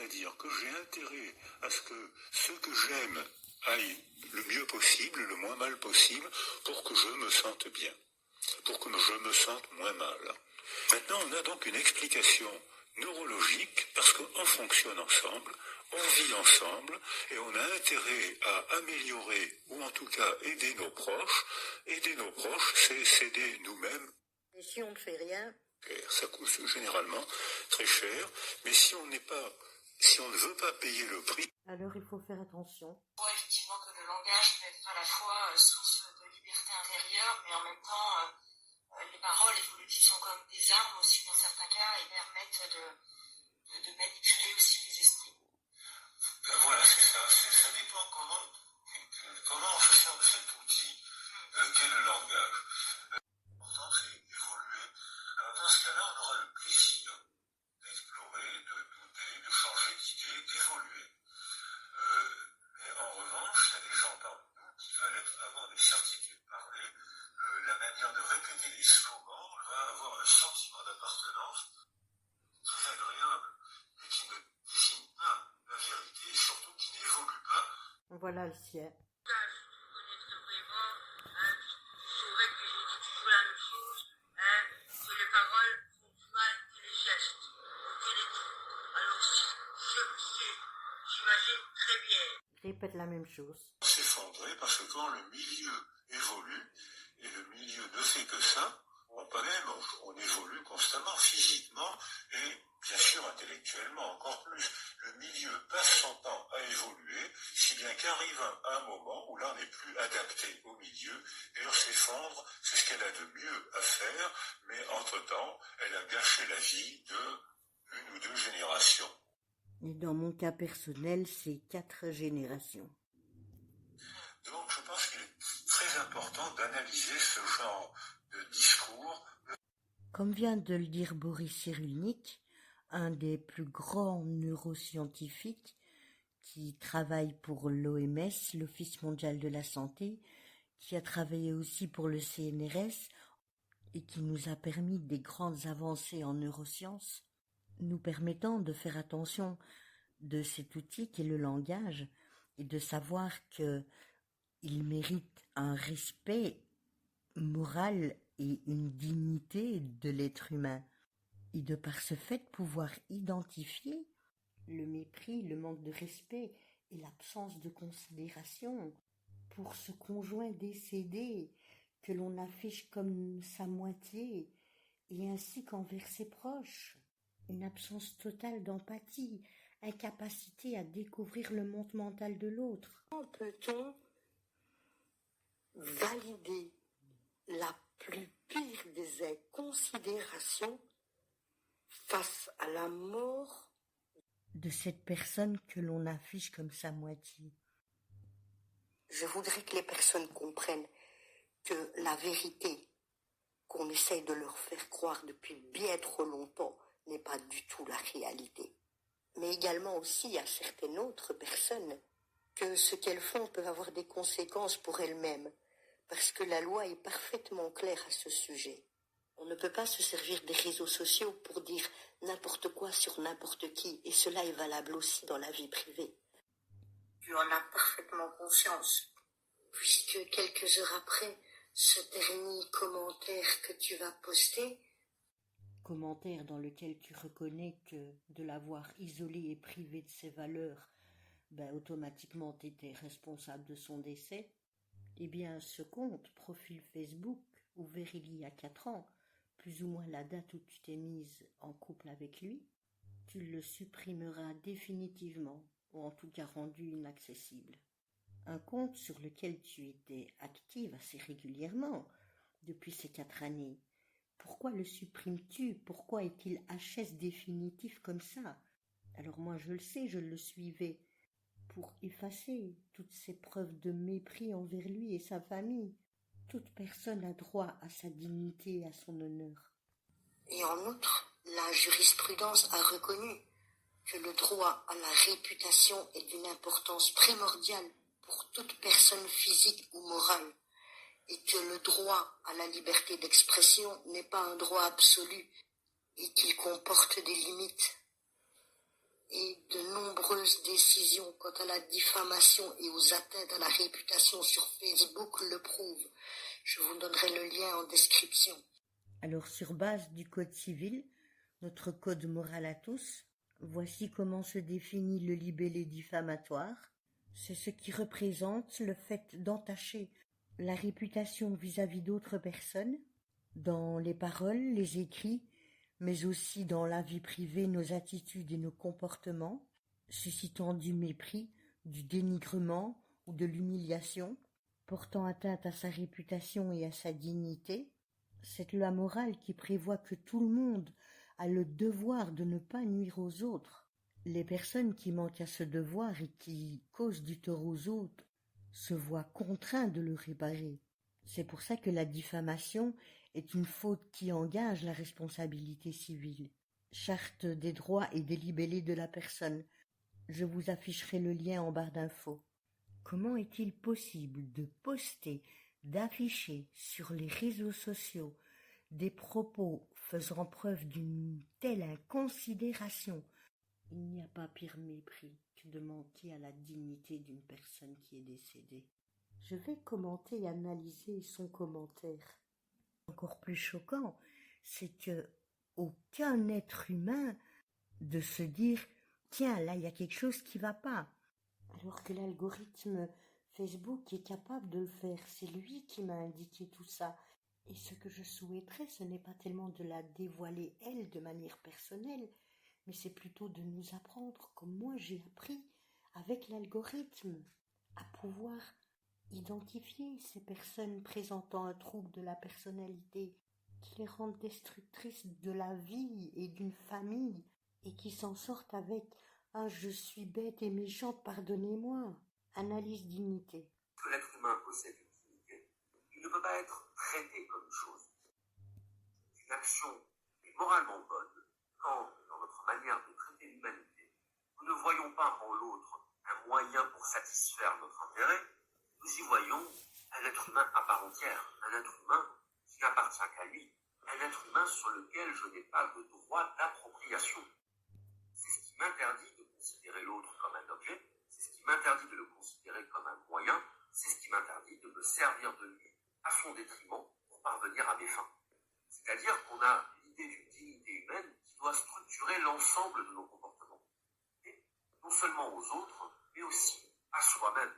c'est-à-dire que j'ai intérêt à ce que ce que j'aime aille le mieux possible, le moins mal possible, pour que je me sente bien, pour que je me sente moins mal. Maintenant, on a donc une explication neurologique parce qu'on fonctionne ensemble, on vit ensemble et on a intérêt à améliorer ou en tout cas aider nos proches. Aider nos proches, c'est s'aider nous-mêmes. Et si on ne fait rien, ça coûte généralement très cher, mais si on ne veut pas payer le prix, alors il faut faire attention. On voit effectivement que le langage peut être à la fois source de liberté intérieure, mais en même temps, les paroles, et vous le dites, sont comme des armes aussi dans certains cas et permettent de manipuler aussi les esprits. Voilà, c'est ça. Ça dépend comment on se sert de cet outil qu'est le langage. L'important, c'est d'évoluer. Alors, dans ce cas-là, on aura le plaisir d'explorer, de douter, de changer d'idée, d'évoluer. Mais en revanche, il y a des gens parmi nous qui veulent avoir des certitudes parler, la manière de répéter les slogans, va avoir un sentiment d'appartenance très agréable, mais qui ne désigne pas la vérité et surtout qui n'évolue pas. Voilà le sien. Répète la même chose. S'effondrer parce que quand le milieu évolue, et le milieu ne fait que ça, on évolue constamment physiquement et bien sûr intellectuellement encore plus. Le milieu passe son temps à évoluer, si bien qu'arrive un moment où là on n'est plus adapté au milieu et elle s'effondre, c'est ce qu'elle a de mieux à faire, mais entre-temps, elle a gâché la vie de une ou deux générations. Et dans mon cas personnel, c'est 4 générations. Donc je pense qu'il est très important d'analyser ce genre de discours. Comme vient de le dire Boris Cyrulnik, un des plus grands neuroscientifiques qui travaille pour l'OMS, l'Office mondial de la santé, qui a travaillé aussi pour le CNRS et qui nous a permis des grandes avancées en neurosciences, nous permettant de faire attention de cet outil qu'est le langage et de savoir qu'il mérite un respect moral et une dignité de l'être humain. Et de par ce fait pouvoir identifier le mépris, le manque de respect et l'absence de considération pour ce conjoint décédé que l'on affiche comme sa moitié et ainsi qu'envers ses proches. Une absence totale d'empathie, incapacité à découvrir le monde mental de l'autre. Comment peut-on valider la plus pire des inconsidérations face à la mort de cette personne que l'on affiche comme sa moitié? Je voudrais que les personnes comprennent que la vérité qu'on essaye de leur faire croire depuis bien trop longtemps n'est pas du tout la réalité. Mais également aussi à certaines autres personnes que ce qu'elles font peut avoir des conséquences pour elles-mêmes, parce que la loi est parfaitement claire à ce sujet. On ne peut pas se servir des réseaux sociaux pour dire n'importe quoi sur n'importe qui, et cela est valable aussi dans la vie privée. Tu en as parfaitement conscience, puisque quelques heures après, ce dernier commentaire que tu vas poster, commentaire dans lequel tu reconnais que de l'avoir isolé et privé de ses valeurs, automatiquement tu étais responsable de son décès, eh bien ce compte, profil Facebook, ouvert il y a 4 ans, plus ou moins la date où tu t'es mise en couple avec lui, tu le supprimeras définitivement, ou en tout cas rendu inaccessible. Un compte sur lequel tu étais active assez régulièrement depuis ces 4 années. Pourquoi le supprimes-tu? Pourquoi est-il HS définitif comme ça? Alors moi je le sais, je le suivais pour effacer toutes ces preuves de mépris envers lui et sa famille. Toute personne a droit à sa dignité et à son honneur. Et en outre, la jurisprudence a reconnu que le droit à la réputation est d'une importance primordiale pour toute personne physique ou morale, et que le droit à la liberté d'expression n'est pas un droit absolu et qu'il comporte des limites. Et de nombreuses décisions quant à la diffamation et aux atteintes à la réputation sur Facebook le prouvent. Je vous donnerai le lien en description. Alors, sur base du Code civil, notre code moral à tous, voici comment se définit le libellé diffamatoire. C'est ce qui représente le fait d'entacher la réputation vis-à-vis d'autres personnes, dans les paroles, les écrits, mais aussi dans la vie privée, nos attitudes et nos comportements, suscitant du mépris, du dénigrement ou de l'humiliation, portant atteinte à sa réputation et à sa dignité. Cette loi morale qui prévoit que tout le monde a le devoir de ne pas nuire aux autres. Les personnes qui manquent à ce devoir et qui causent du tort aux autres se voient contraints de le réparer. C'est pour ça que la diffamation est une faute qui engage la responsabilité civile. Charte des droits et des libellés de la personne. Je vous afficherai le lien en barre d'infos. Comment est-il possible de poster, d'afficher sur les réseaux sociaux des propos faisant preuve d'une telle inconsidération? Il n'y a pas pire mépris que de manquer à la dignité d'une personne qui est décédée. Je vais commenter et analyser son commentaire. Encore plus choquant, c'est que aucun être humain de se dire « Tiens, là, il y a quelque chose qui va pas ». Alors que l'algorithme Facebook est capable de le faire. C'est lui qui m'a indiqué tout ça. Et ce que je souhaiterais, ce n'est pas tellement de la dévoiler, elle, de manière personnelle, mais c'est plutôt de nous apprendre, comme moi j'ai appris avec l'algorithme, à pouvoir identifier ces personnes présentant un trouble de la personnalité, qui les rendent destructrices de la vie et d'une famille, et qui s'en sortent avec « Ah, je suis bête et méchante, pardonnez-moi ». Analyse dignité. Que l'être humain possède une dignité, il ne peut pas être traité comme une chose. Une action est moralement bonne quand, dans notre manière de traiter l'humanité, nous ne voyons pas en l'autre un moyen pour satisfaire notre intérêt, nous y voyons un être humain à part entière, un être humain qui n'appartient qu'à lui, un être humain sur lequel je n'ai pas de droit d'appropriation. C'est ce qui m'interdit de considérer l'autre comme un objet, c'est ce qui m'interdit de le considérer comme un moyen, c'est ce qui m'interdit de me servir de lui à son détriment pour parvenir à mes fins. C'est-à-dire qu'on a l'idée d'une dignité humaine qui doit structurer l'ensemble de nos comportements. Et non seulement aux autres, mais aussi à soi-même.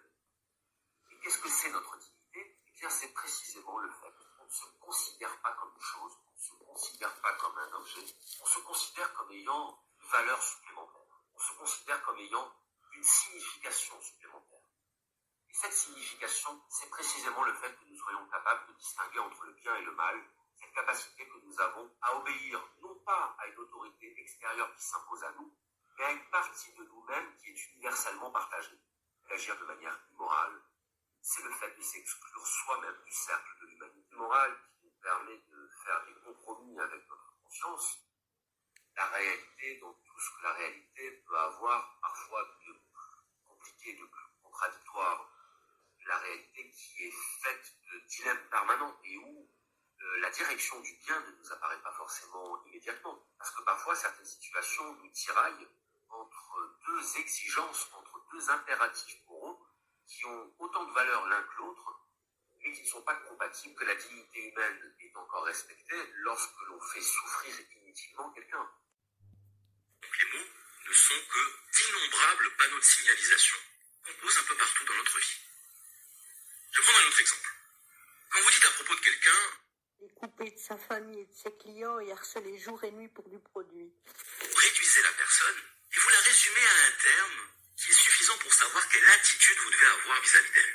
Et qu'est-ce que c'est notre dignité? Eh bien, c'est précisément le fait qu'on ne se considère pas comme une chose, on ne se considère pas comme un objet, on se considère comme ayant une valeur supplémentaire, on se considère comme ayant une signification supplémentaire. Et cette signification, c'est précisément le fait que nous soyons capables de distinguer entre le bien et le mal, cette capacité que nous avons à obéir non pas à une autorité extérieure qui s'impose à nous, mais à une partie de nous-mêmes qui est universellement partagée. D'agir de manière immorale, c'est le fait de s'exclure soi-même du cercle de l'humanité morale qui nous permet de faire des compromis avec notre conscience. La réalité, dans tout ce que la réalité peut avoir parfois de compliqué, de contradictoire, la réalité qui est faite de dilemmes permanents et où la direction du bien ne nous apparaît pas forcément immédiatement. Parce que parfois, certaines situations nous tiraillent entre deux exigences, entre deux impératifs moraux qui ont autant de valeur l'un que l'autre et qui ne sont pas compatibles, que la dignité humaine est encore respectée lorsque l'on fait souffrir inutilement quelqu'un. Les mots ne sont que d'innombrables panneaux de signalisation qu'on pose un peu partout dans notre vie. Je vais prendre un autre exemple. Quand vous dites à propos de quelqu'un, Il est coupé de sa famille et de ses clients et harcelé jour et nuit pour du produit. vous réduisez la personne et vous la résumez à un terme qui est suffisant pour savoir quelle attitude vous devez avoir vis-à-vis d'elle.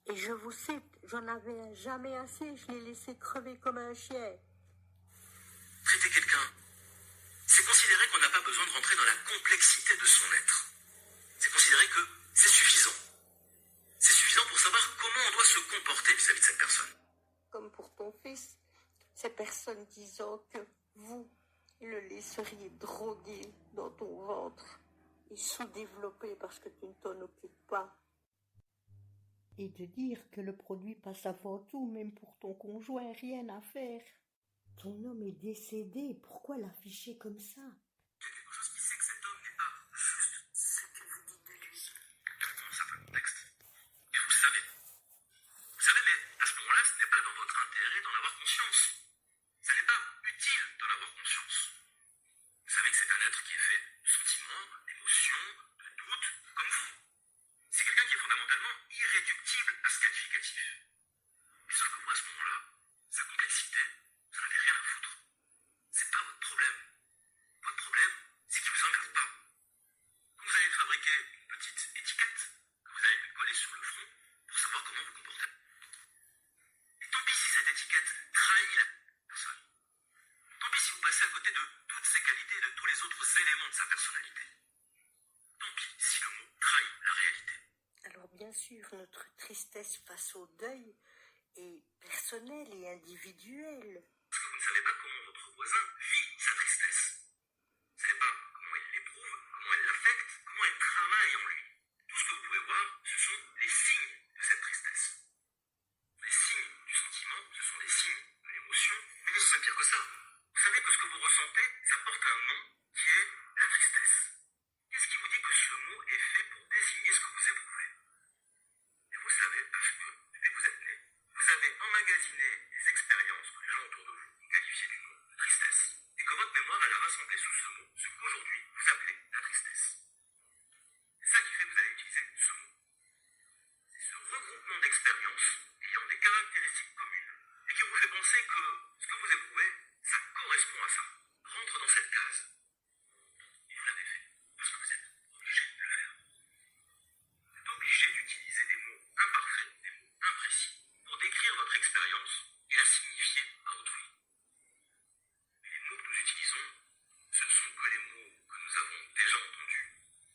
Et je vous cite, j'en avais jamais assez, je l'ai laissé crever comme un chien. Traiter quelqu'un, c'est considérer qu'on n'a pas besoin de rentrer dans la complexité de son être. C'est considérer que c'est suffisant. C'est suffisant pour savoir comment on doit se comporter vis-à-vis de cette personne. Comme pour ton fils, ces personnes disant que vous le laisseriez droguer dans ton ventre et sous-développé parce que tu ne t'en occupes pas. Et de dire que le produit passe avant tout, même pour ton conjoint, rien à faire. Ton homme est décédé, pourquoi l'afficher comme ça? Il y a quelque chose qui sait que cet homme n'est pas juste ce qu'il vous éléments de sa personnalité. Tant pis si le mot trahit la réalité. Alors bien sûr, notre tristesse face au deuil est personnelle et individuelle. Parce que vous ne savez pas comment votre voisin vit sa tristesse. Vous ne savez pas comment il l'éprouve, comment elle l'affecte, comment elle travaille en lui. Tout ce que vous pouvez voir, ce sont les signes de cette tristesse. Les signes du sentiment, ce sont des signes de l'émotion. Mais c'est pire que ça. Vous savez que ce que vous ressentez, ça porte un nom qui est la tristesse. Qu'est-ce qui vous dit que ce mot est fait pour désigner ce que vous éprouvez? Et vous savez, parce que depuis que vous êtes né, vous avez emmagasiné des expériences que les gens autour de vous ont qualifiées du nom de tristesse. Et que votre mémoire, elle a rassemblé sous ce mot ce qu'aujourd'hui vous appelez la tristesse. C'est ça qui fait que vous allez utiliser ce mot. C'est ce regroupement d'expériences ayant des caractéristiques communes et qui vous fait penser que ce que vous éprouvez, ça correspond à ça, rentre dans cette case. Et vous l'avez fait parce que vous êtes obligé de le faire. Vous êtes obligé d'utiliser des mots imparfaits, des mots imprécis, pour décrire votre expérience et la signifier à autrui. Mais les mots que nous utilisons, ce ne sont que les mots que nous avons déjà entendus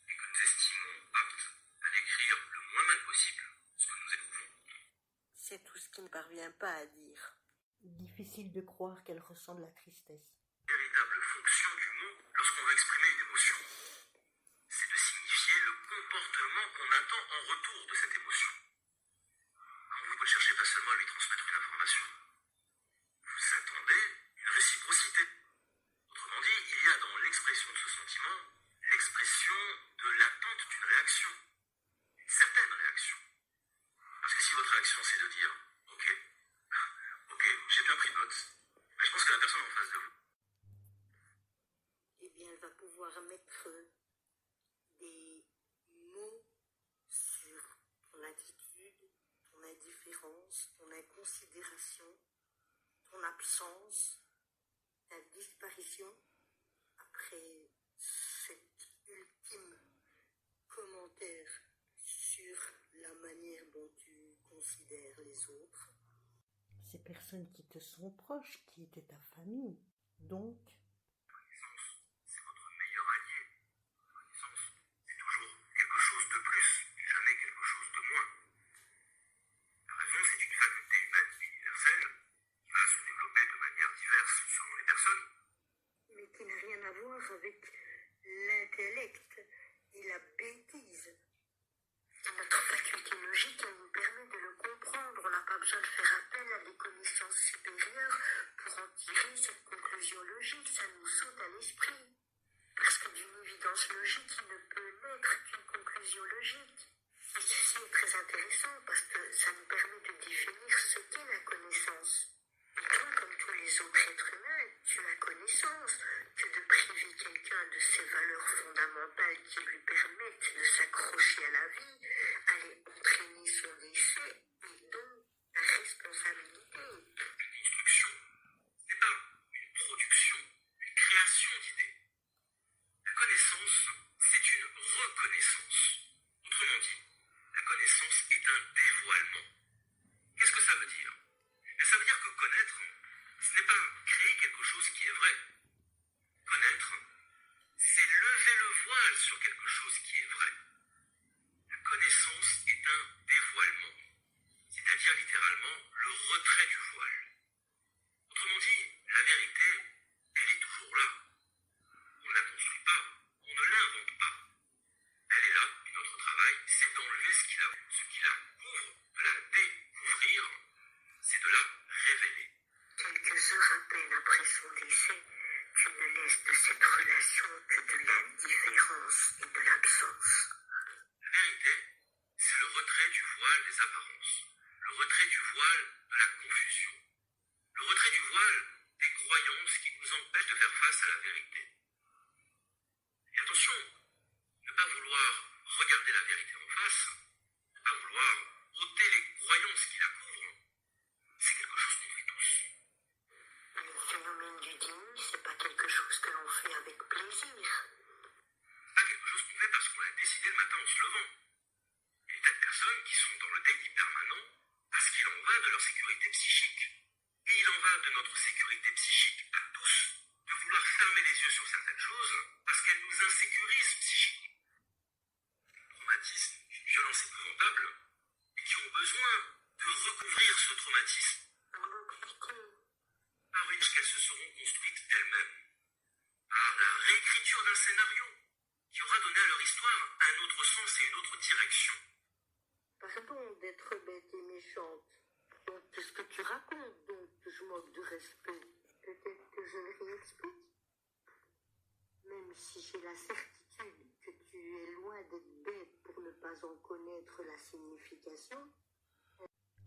et que nous estimons aptes à décrire le moins mal possible ce que nous éprouvons. C'est tout ce qui ne parvient pas à dire. Difficile de croire qu'elle ressent de la tristesse. Véritable fonction du mot lorsqu'on veut exprimer une émotion, c'est de signifier le comportement qu'on attend en retour de cette émotion. Quand vous ne cherchez pas seulement à lui transmettre une information, vous attendez une réciprocité. Autrement dit, il y a dans l'expression de ce sentiment l'expression de l'attente d'une réaction, une certaine réaction. Parce que si votre réaction c'est de dire ok, j'ai bien pris note, mais je pense que la personne en face de vous, Eh bien, elle va pouvoir mettre des mots sur ton attitude, ton indifférence, ton inconsidération, ton absence, ta disparition. Après cet ultime commentaire sur la manière dont tu considères les autres. Ces personnes qui te sont proches, qui étaient ta famille. Donc, c'est votre meilleur allié. La connaissance, c'est toujours quelque chose de plus, et jamais quelque chose de moins. La raison, c'est une faculté humaine universelle qui va se développer de manière diverse selon les personnes. Mais qui n'a rien à voir avec l'intellect et la bêtise. Notre faculté logique, elle nous permet de le comprendre. On n'a pas besoin de faire appel à des connaissances supérieures pour en tirer cette conclusion logique. Ça nous saute à l'esprit. Parce que d'une évidence logique, il ne peut naître qu'une conclusion logique. Et ceci est très intéressant parce que ça nous permet de définir ce qu'est la connaissance. Et toi, comme tous les autres êtres humains, tu as connaissance que de priver quelqu'un de ses valeurs fondamentales qui lui permettent de s'accrocher à la vie, allait entraîner son décès et donc la responsabilité. Une construction n'est pas une production, une création d'idées. La connaissance, c'est une reconnaissance. Autrement dit, la connaissance est un dévoilement. Qu'est-ce que ça veut dire? Ça veut dire que connaître, ce n'est pas créer quelque chose qui est vrai. Connaître, c'est lever le voile sur quelque chose qui est vrai. La connaissance est un dévoilement, c'est-à-dire littéralement le retrait du voile. Autrement dit, la vérité, elle est toujours là. On ne la construit pas, on ne l'invente pas. Elle est là, et notre travail, c'est d'enlever ce qui la couvre, de la découvrir, c'est de la révéler. Quelques heures à peine après son décès, tu ne laisses de cette relation que de l'indifférence et de l'absence. La vérité, c'est le retrait du voile des apparences, le retrait du voile de la confusion, le retrait du voile des croyances qui nous empêchent de faire face à la vérité. Et attention, ne pas vouloir regarder la vérité en face, ne pas vouloir ôter les croyances qui la couvrent, c'est quelque chose qu'on fait tous. Le phénomène du déni, c'est pas quelque chose que l'on fait avec plaisir. Pas quelque chose qu'on fait parce qu'on l'a décidé le matin en se levant. Il y a des personnes qui sont dans le déni permanent parce qu'il en va de leur sécurité psychique. Et il en va de notre sécurité psychique à tous, de vouloir fermer les yeux sur certaines choses parce qu'elles nous insécurisent psychiquement. Traumatisme, une violence épouvantable, et qui ont besoin de recouvrir ce traumatisme par une qu'elles se seront construites elles-mêmes, par la réécriture d'un scénario qui aura donné à leur histoire un autre sens et une autre direction. Pardon d'être bête et méchante. Donc, puisque tu racontes donc que je manque de respect, peut-être que je le réexplique. Même si j'ai la certitude que tu es loin d'être bête pour ne pas en connaître la signification,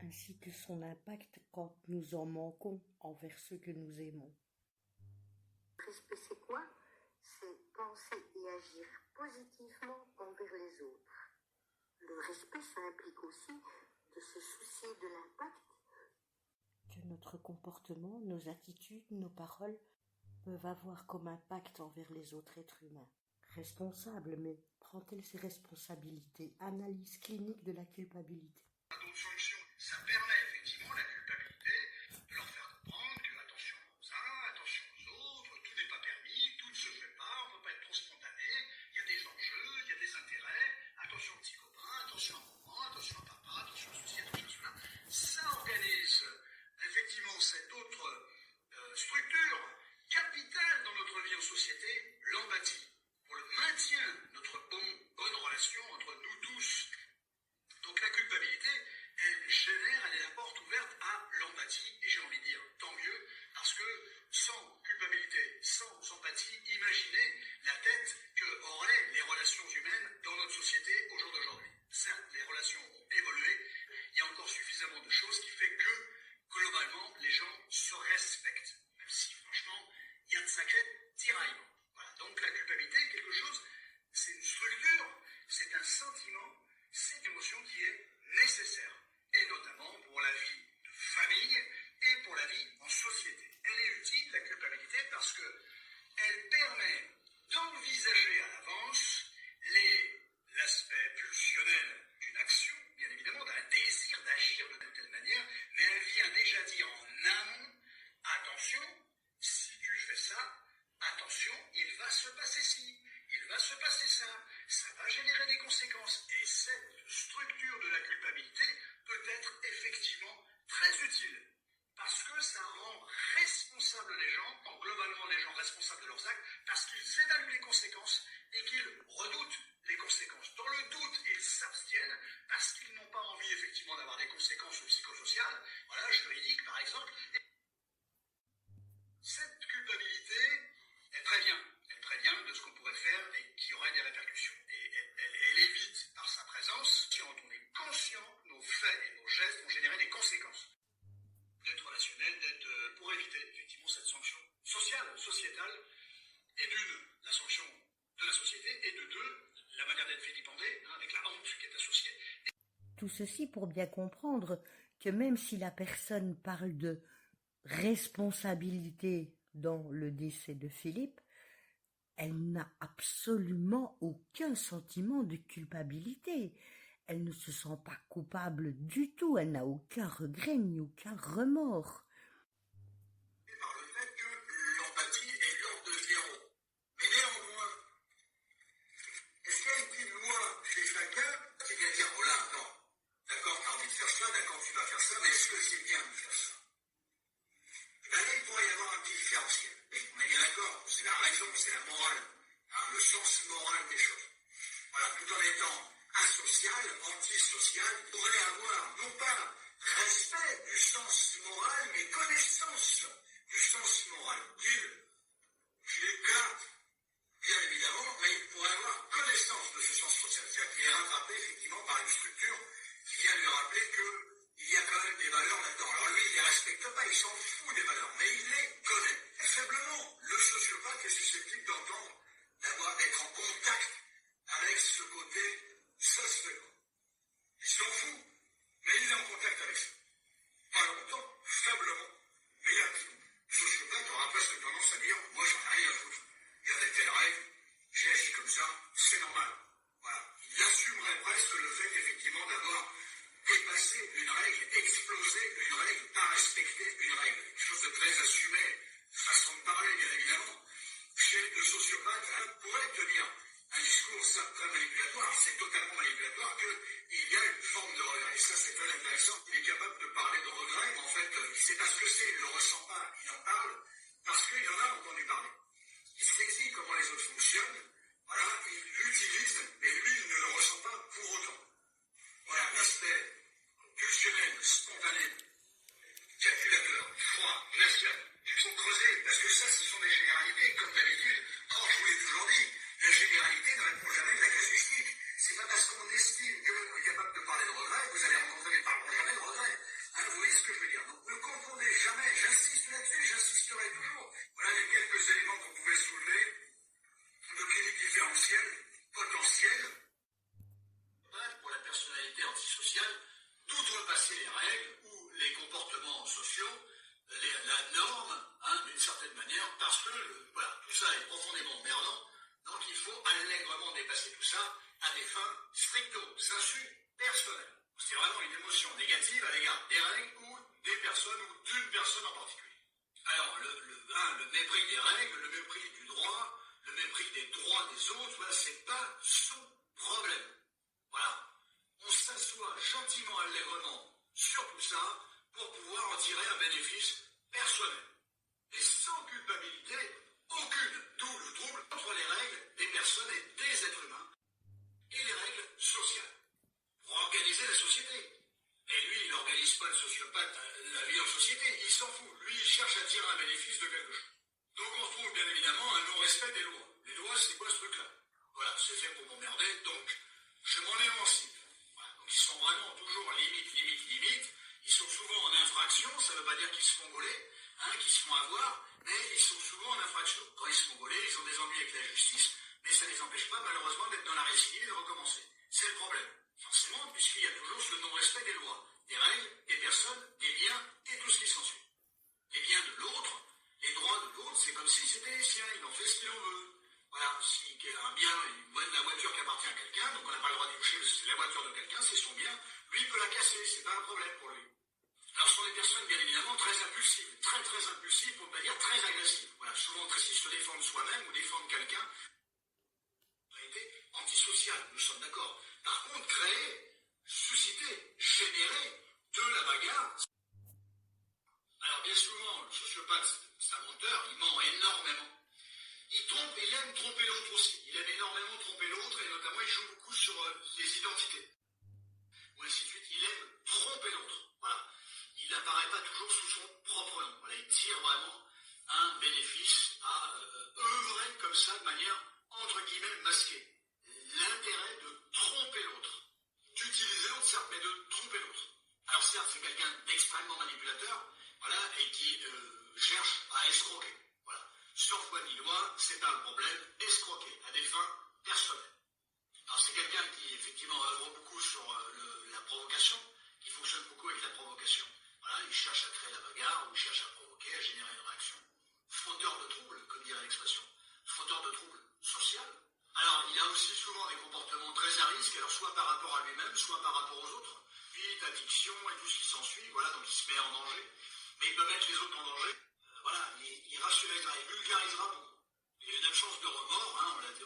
ainsi que son impact quand nous en manquons envers ceux que nous aimons. respect c'est quoi? C'est penser et agir positivement envers les autres. Le respect, ça implique aussi de se soucier de l'impact Que notre comportement, nos attitudes, nos paroles peuvent avoir comme impact envers les autres êtres humains. Responsable, mais prend-elle ses responsabilités? Analyse clinique de la culpabilité. D'autres sanctions, ça permet effectivement la culpabilité de leur faire comprendre que attention aux uns, attention aux autres, tout n'est pas permis, tout ne se fait pas, on ne peut pas être trop spontané, il y a des enjeux, il y a des intérêts, attention aux petits copains, attention à maman, attention à papa, attention à ceci, attention à cela. Ça organise effectivement cette autre structure capitale dans notre vie en société, l'empathie, pour le maintien de notre bonne relation entre nous tous. Donc la culpabilité, elle est la porte ouverte à l'empathie, et j'ai envie de dire tant mieux, parce que sans culpabilité, sans empathie, imaginez la tête qu'auraient les relations humaines dans notre société au jour d'aujourd'hui. Certes, les relations ont évolué, il y a encore suffisamment de choses qui fait que, globalement, les gens se respectent, même si franchement, il y a de sacrés tiraillements. Voilà. Donc la culpabilité est quelque chose, c'est une structure, c'est un sentiment, c'est une émotion qui est nécessaire, et notamment pour la vie de famille et pour la vie en société. Elle est utile, la culpabilité, parce qu'elle permet d'envisager à l'avance l'aspect pulsionnel d'une action, bien évidemment, d'un désir d'agir de telle manière, mais elle vient déjà dire en amont, attention, si tu fais ça, attention, il va se passer ci, il va se passer ça va générer des conséquences. Et cette structure de la culpabilité peut être effectivement très utile, parce que ça rend responsables les gens, globalement les gens responsables de leurs actes, parce qu'ils évaluent les conséquences et qu'ils redoutent les conséquences. Dans le doute, ils s'abstiennent parce qu'ils n'ont pas envie effectivement d'avoir des conséquences psychosociales, voilà, juridiques par exemple. Cette culpabilité est très bien de ce qu'on pourrait faire et qui aurait des répercussions. Et elle évite par sa présence, si on est conscient que nos faits et nos gestes vont générer des conséquences. D'être relationnel, pour éviter effectivement cette sanction sociale, sociétale, et d'une, la sanction de la société, et de deux, la manière d'être vilipendé, avec la honte qui est associée. Tout ceci pour bien comprendre que même si la personne parle de responsabilité dans le décès de Philippe, elle n'a absolument aucun sentiment de culpabilité. Elle ne se sent pas coupable du tout, elle n'a aucun regret ni aucun remords. Par le fait que l'empathie est l'ordre de zéro. Mais néanmoins, est-ce qu'il y a une petite loi chez chacun qui vient dire, oh là, non, d'accord, tu as envie de faire ça, d'accord, tu vas faire ça, mais est-ce que c'est bien de faire ça? Ben là, il pourrait y avoir un petit différentiel. On est bien d'accord, c'est la raison, c'est la morale, le sens moral des choses. Voilà, tout en étant asocial, antisocial, il pourrait avoir, non pas respect du sens moral, mais connaissance du sens moral. Il éclate, bien évidemment, mais il pourrait avoir connaissance de ce sens social. C'est-à-dire qu'il est rattrapé effectivement par une structure qui vient lui rappeler qu'il y a quand même des valeurs là-dedans. Alors lui, il ne les respecte pas, il s'en fout des valeurs, mais il les connaît. Et faiblement, le sociopathe est susceptible d'entendre, d'être en contact avec ce côté, ça se fait pas. Il s'en fout, mais il est en contact avec ça. Pas longtemps, faiblement, mais il a dit. Le sociopathe aura presque tendance à dire, moi j'en ai rien à foutre. Il y a des telles règles, j'ai la croire, c'est totalement manipulatoire, qu'il y a une forme de regret. Et ça, c'est très intéressant. Il est capable de parler de regret, mais en fait, il ne sait pas ce que c'est, il ne le ressent pas. Il en parle parce qu'il en a entendu parler. Il saisit comment les autres fonctionnent, voilà, il l'utilise, mais lui, il ne le ressent pas pour autant. Voilà, l'aspect pulsionnel, spontané, calculateur, froid, glacial. Il faut creuser, parce que ça, ce sont des généralités, comme d'habitude. Or, je vous l'ai toujours dit, la généralité ne répond jamais de la casuistique. C'est pas parce qu'on estime qu'on est capable de parler de regret que vous allez rencontrer des parlons jamais de regret. Hein, vous voyez ce que je veux dire? Donc, ne confondez jamais, j'insiste là-dessus, j'insisterai toujours. Voilà les quelques éléments qu'on pouvait soulever de clinique différentielle, potentielle. Pour la personnalité antisociale, d'outrepasser les règles ou les comportements sociaux, la norme, hein, d'une certaine manière, parce que voilà, tout ça est profondément emmerdant, donc il faut allègrement dépasser tout ça à des fins stricto sensu personnelles. C'est vraiment une émotion négative à l'égard des règles ou des personnes ou d'une personne en particulier. Alors, le mépris des règles, le mépris du droit, le mépris des droits des autres, voilà, c'est pas son problème. Voilà. On s'assoit gentiment, allègrement sur tout ça pour pouvoir en tirer un bénéfice personnel. Et sans culpabilité aucune, d'où le trouble entre les règles des personnes et des êtres humains et les règles sociales pour organiser la société. Et lui, il n'organise pas le sociopathe la vie en société, il s'en fout. Lui, il cherche à tirer un bénéfice de quelque chose. Donc on trouve bien évidemment un non-respect des lois. Les lois, c'est quoi ce truc-là? Voilà, c'est fait pour m'emmerder, donc je m'en émancipe. Voilà, donc ils sont vraiment toujours limite. Ils sont souvent en infraction, ça ne veut pas dire qu'ils se font voler, hein, qu'ils se font avoir, mais ils sont souvent en infraction. Quand ils se font voler, ils ont des ennuis avec la justice, mais ça ne les empêche pas malheureusement d'être dans la récidive et de recommencer. C'est le problème. Forcément, puisqu'il y a toujours ce non-respect des lois, des règles, des personnes, des biens et tout ce qui s'ensuit. Les biens de l'autre, les droits de l'autre, c'est comme si c'était les siens, il en fait ce qu'il en veut. Voilà, si un bien, la voiture qui appartient à quelqu'un, donc on n'a pas le droit d'y toucher, c'est la voiture de quelqu'un, c'est son bien, lui il peut la casser, c'est pas un problème pour lui. Alors ce sont des personnes bien évidemment très impulsives, très impulsives, pour ne pas dire très agressives. Voilà, souvent très se défendre soi-même ou défendre quelqu'un. Antisocial, nous sommes d'accord. Par contre, créer, susciter, générer de la bagarre. Alors bien souvent, le sociopathe, c'est un menteur, il ment énormément. Il trompe, il aime tromper l'autre aussi. Il aime énormément tromper l'autre et notamment il joue beaucoup sur les identités. Ou ainsi de suite, il aime tromper l'autre. Voilà. Il n'apparaît pas toujours sous son propre nom. Voilà, il tire vraiment un bénéfice à œuvrer comme ça de manière entre guillemets masquée. L'intérêt de tromper l'autre. D'utiliser l'autre, certes, mais de tromper l'autre. Alors certes, c'est quelqu'un d'extrêmement manipulateur, voilà, et qui cherche à escroquer. Voilà. Sur foi ni loi, c'est pas un problème, escroquer à des fins personnelles. Alors c'est quelqu'un qui effectivement œuvre beaucoup sur la provocation, qui fonctionne beaucoup avec la provocation. Voilà, il cherche à créer la bagarre, ou il cherche à provoquer, à générer une réaction. Fauteur de trouble, comme dirait l'expression. Fauteur de trouble social. Alors, il a aussi souvent des comportements très à risque, alors soit par rapport à lui-même, soit par rapport aux autres. Fuite, addiction et tout ce qui s'ensuit, voilà, donc il se met en danger. Mais il peut mettre les autres en danger. Voilà, il rationalisera, il vulgarisera beaucoup. Il y a une absence de remords, hein, on l'a dit.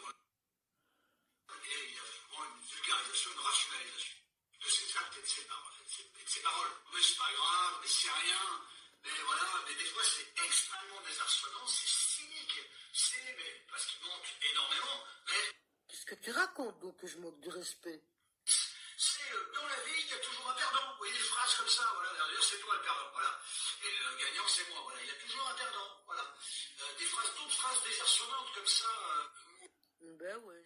Et il y a souvent une vulgarisation, une rationalisation de ses actes et de ses paroles. Mais c'est pas grave, mais c'est rien. Mais voilà, mais des fois c'est extrêmement désarçonnant, c'est cynique. Mais parce qu'il manque énormément, mais... Qu'est-ce que tu racontes donc que je manque de respect? C'est dans la vie, il y a toujours un perdant. Vous voyez des phrases comme ça, voilà, d'ailleurs c'est toi le perdant, voilà. Et le gagnant c'est moi, voilà, il y a toujours un perdant, voilà. D'autres phrases désarçonnantes comme ça. Ben ouais.